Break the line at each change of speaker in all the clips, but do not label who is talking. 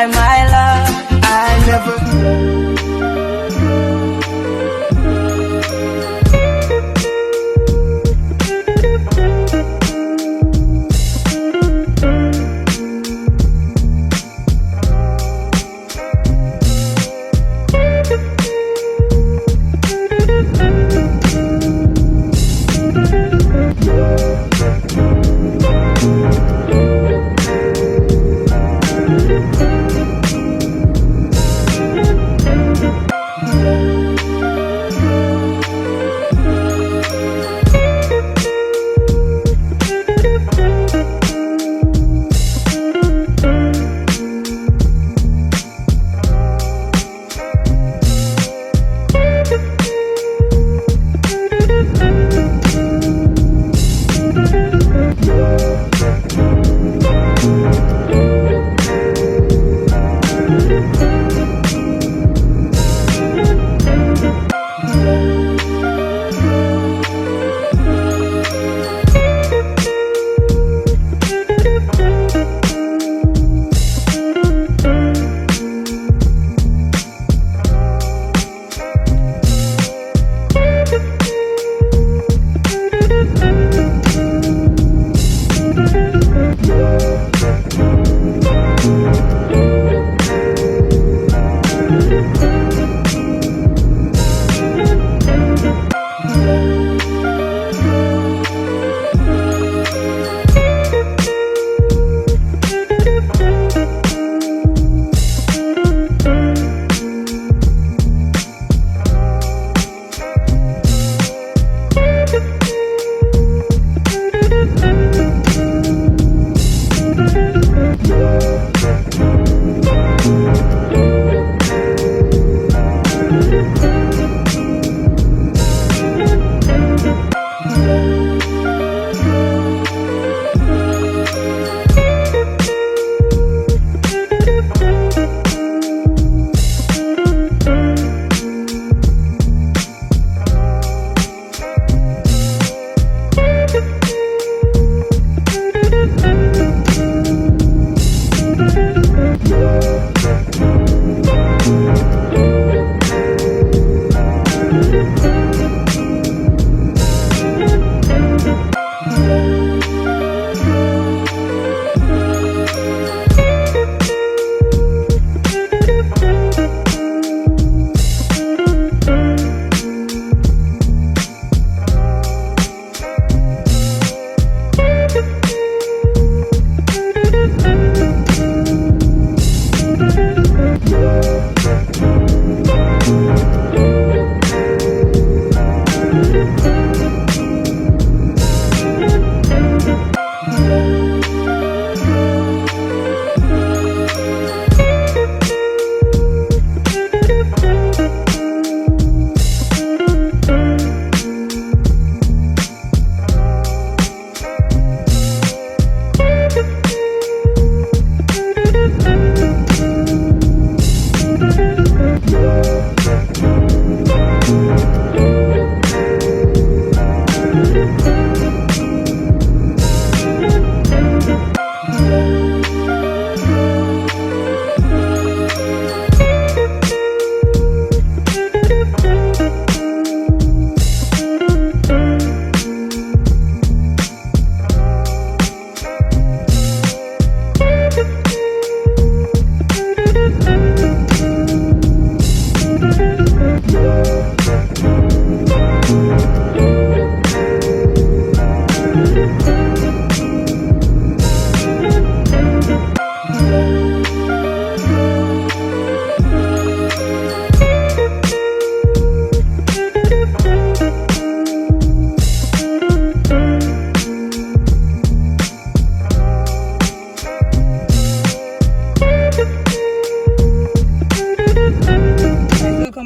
by my love. I never.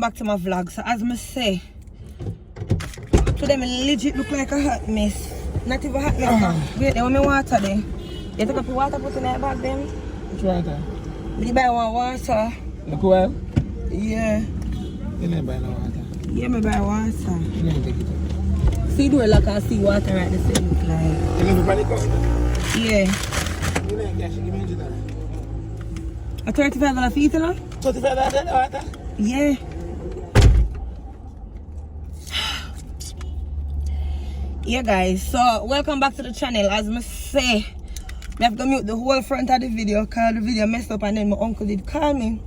Back to my vlog. So as I say, to them it legit look like a hot mess. Not even hot mess. Wait, when me water there. You take up the water, put in that bag then?
Which water?
You buy one water.
Look well?
Yeah.
You never buy no water?
Yeah, me buy water.
You never take it up?
See the way like I see water right the same look like.
You never buy the cost?
Yeah.
You never cash, give me $100.
A $35 feet, you know?
$35 water?
Yeah. Yeah, guys. So, welcome back to the channel. As I say, I have to mute the whole front of the video because the video messed up and then my uncle did call me.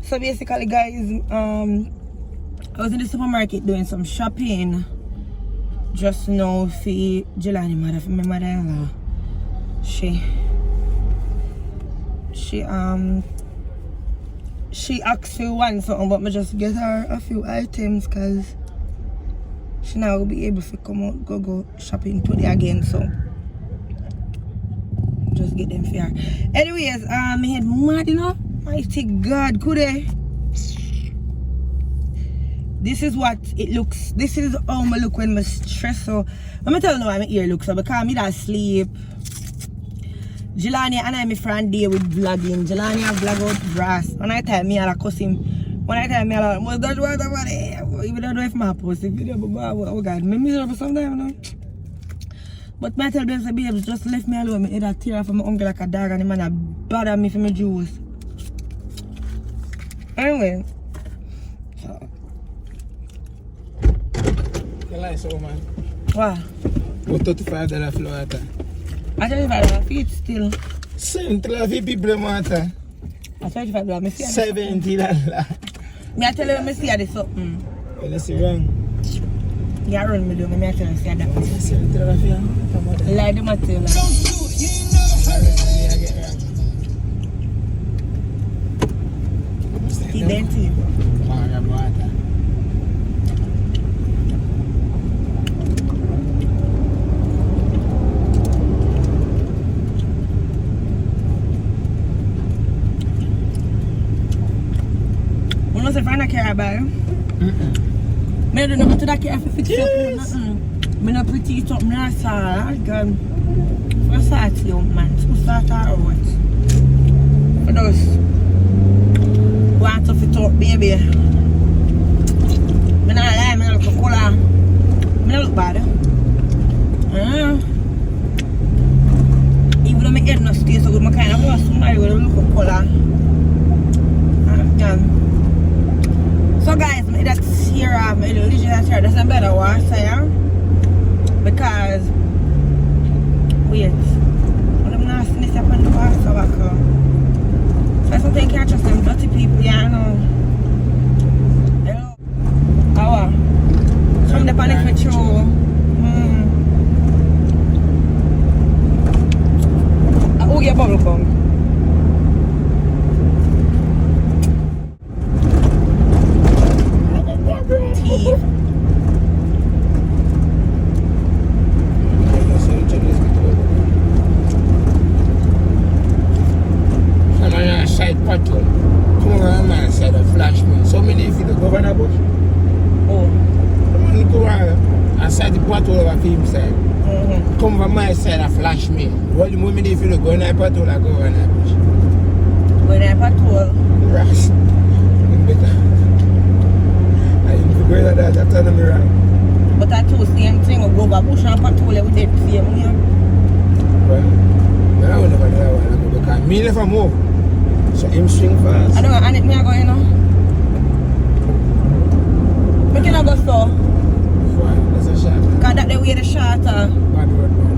So, basically, guys, I was in the supermarket doing some shopping. Just now for Jillany mother, for my mother-in-law. She asked for one something, but I just get her a few items because she now will be able to come out, go shopping today again, so just get them for her. Anyways, I had mad, you know? Mighty God, could I? This is what it looks. This is how I look when I'm stressed. So let me tell you how my ear looks. So because me don't sleep. Jillany and I my friend day with vlogging. Jillany have vlog out brass. When I tell me I cuss him. When I tell me I must don't want about it. Even don't know if my post the video, but oh God, me miserable sometimes, you know. But I tell them, babes, just left me alone. I head a tear from my uncle like a dog and the man a bother me for my juice. Anyway. So.
You like so, man?
What?
What $35 for water?
I $35 feet still.
$70 for people water.
I $35 me see
$70.
Me I tell you me see this something.
Well, that's wrong.
Yeah, run me do me I tell you see that.
$70 for your water.
Lie the material. Identity.
Water.
If I don't care about it, I don't know what to care for fix up. I don't pretty it up. I don't what's that, young man? What's that or what? For those want to fit up, baby. I don't lie, I look cool. I don't look bad. Even though my head not stay so good, I kind of want somebody with a look cool. So guys, that's here, that's a better wash here. Because, wait, I'm not sniffing up on the water, so I sometimes can't trust them dirty people, yeah, I know. Hello. How? From the panic patrol. Oh, yeah, bubble gum.
So many if you go over the bush.
Oh.
Come on, look around. I said the patrol over film side. Come over my side and flash me. What the moment if you go in that patrol, I go over that bush.
Go in that patrol?
Right. Better. I go like that, I turn me around.
But I do the same thing, I go over bush and patrol with the same thing.
Well, I don't know what I want because me never move. So him swing fast.
I don't know, and it me I go, you know. We cannot go so.
Why? That's a shot.
Because that the way the shot.
Bad road, man.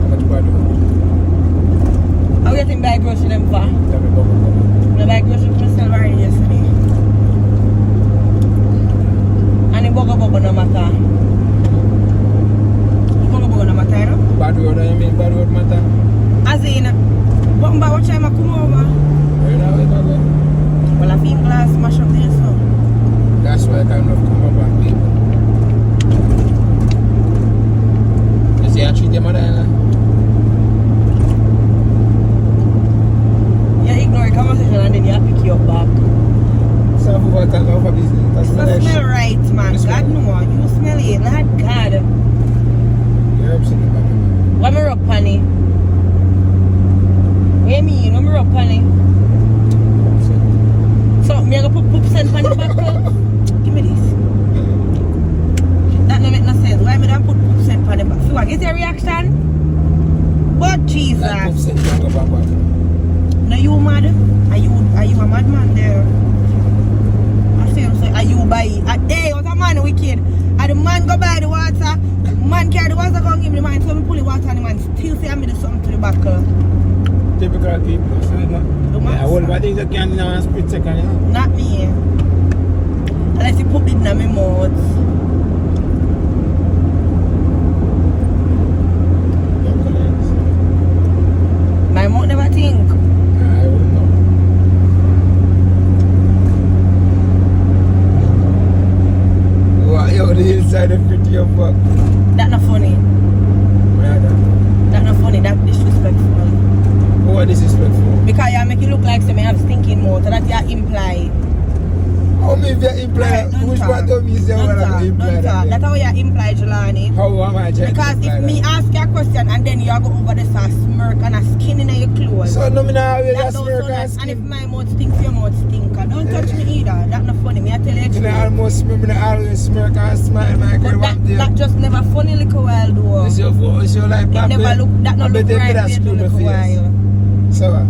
How much bad road?
How you think buy grocery them for?
Let me go.
I buy grocery for myself already yesterday. And the bugger no matter. The bugger no matter, you know?
Bad road, I mean bad road matter?
As in, what time I come over?
Where now we go?
Well, I think glass mash up there, so.
That's why I kind of come up and people. You see, I treat your mother-in-law?
You ignore the conversation and then you pick you up back.
So, who want to talk about business? That's
It smell right, man. God no, you smell it. Lord God.
You're upset about it.
What me rub panny? What you mean? What me rub panny? So, me I go put percent panny back up? Give me this. That don't make no sense. Why me don't put percent panny back? So, what? Get your reaction? What Jesus?
Like upset, you go back.
No, you mad? Are you a madman there? I see him say, are you buy it? Hey, what a man wicked. And the man go buy the water. Man carry the water, go give me the man. So me pull the water and the man still say I made something to the buckle.
Typical people, so yeah, all the things that can now split second, you know?
Not me. Unless you put it in my mouth. My mouth never think.
I wouldn't know. Wow, yo, the inside of pretty your fuck.
That not funny.
Where that?
That not funny. That disrespectful.
What disrespectful?
Because you make it look like something have stinking mouth. So that you imply.
How me if you imply? Which part of me is
Don't talk.
imply that?
That's how you imply, Jillany.
How am I trying
Because
to
if me ask you a question and then you go over this and smirk and a skin in your clothes.
So no, me not always
That
just
don't
smirk
sound
and
nice. And if
skin.
my mouth stinks, your mouth stinker. Don't touch me either. That's not funny. Me I tell you the
Me not
truth.
almost, me not always smirk and smile like
But that just never funny little while though.
It's your like
It never look, that not look right
that
for you
screw
to
the
little
face.
while.
So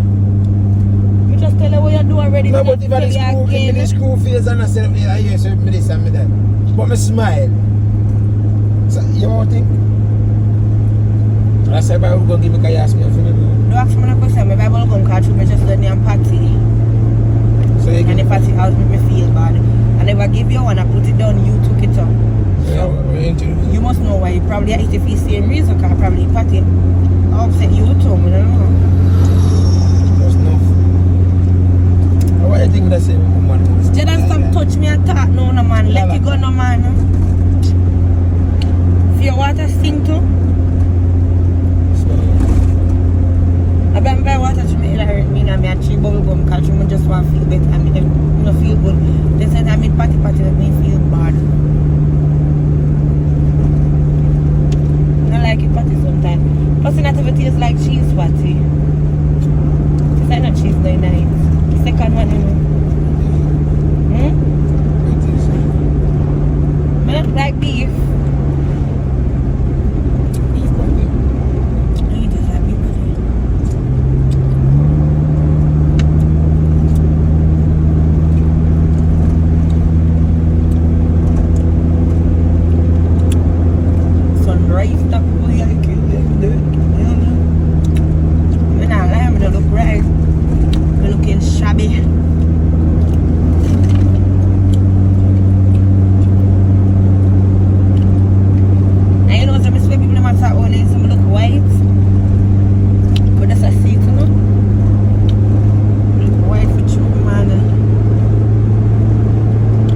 Me just tell you what you do already.
no,
me
but
not
if I
tell you again.
the school face and I say I hear so me this and me that. But me smile. So you won't think? I said, I'm going to give me a ask me for me.
Don't ask me a question. My Bible gun catch me just let me and party.
So you
And the party house make me feel bad. I never give you one, I put it down, you took it up. So you must know why. You probably eat if you same reason, because I probably party. I upset you too, I don't know.
There's no. What do you think that same woman?
Jordan, stop touch me and talk no man. Let it go no man. If your water stink too, I been buy water to me, it hurt me and I cheap bubble gum because I just want to feel better and I don't feel good. They said I made party let me feel bad. I like it party sometimes. Plus it not even tastes like cheese party. It's like not cheese night. Second one, you know. I don't like beef.
Beef patty.
I just like beef patty. Sunrise, that boy I kill them. When I lie, I look right. I'm looking shabby. Some look white, but that's a seat, you know. Look white for true, man.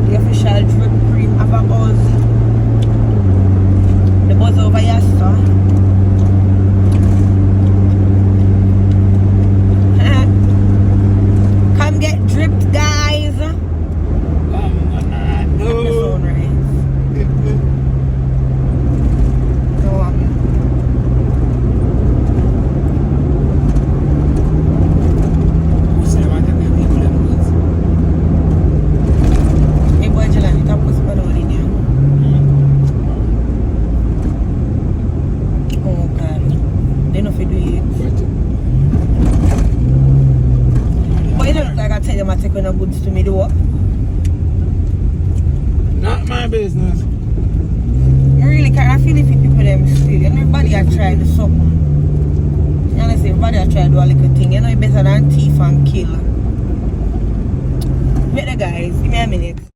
The official drip cream of a buzz. The buzz over here, sir. Come get dripped, guys. No. When a goods to me do what?
Not my business.
I really can't. I feel if people them still. Everybody have tried the something. You know, everybody have tried to do a little thing. You know, it's better than thief and kill. Wait, the guys, give me a minute.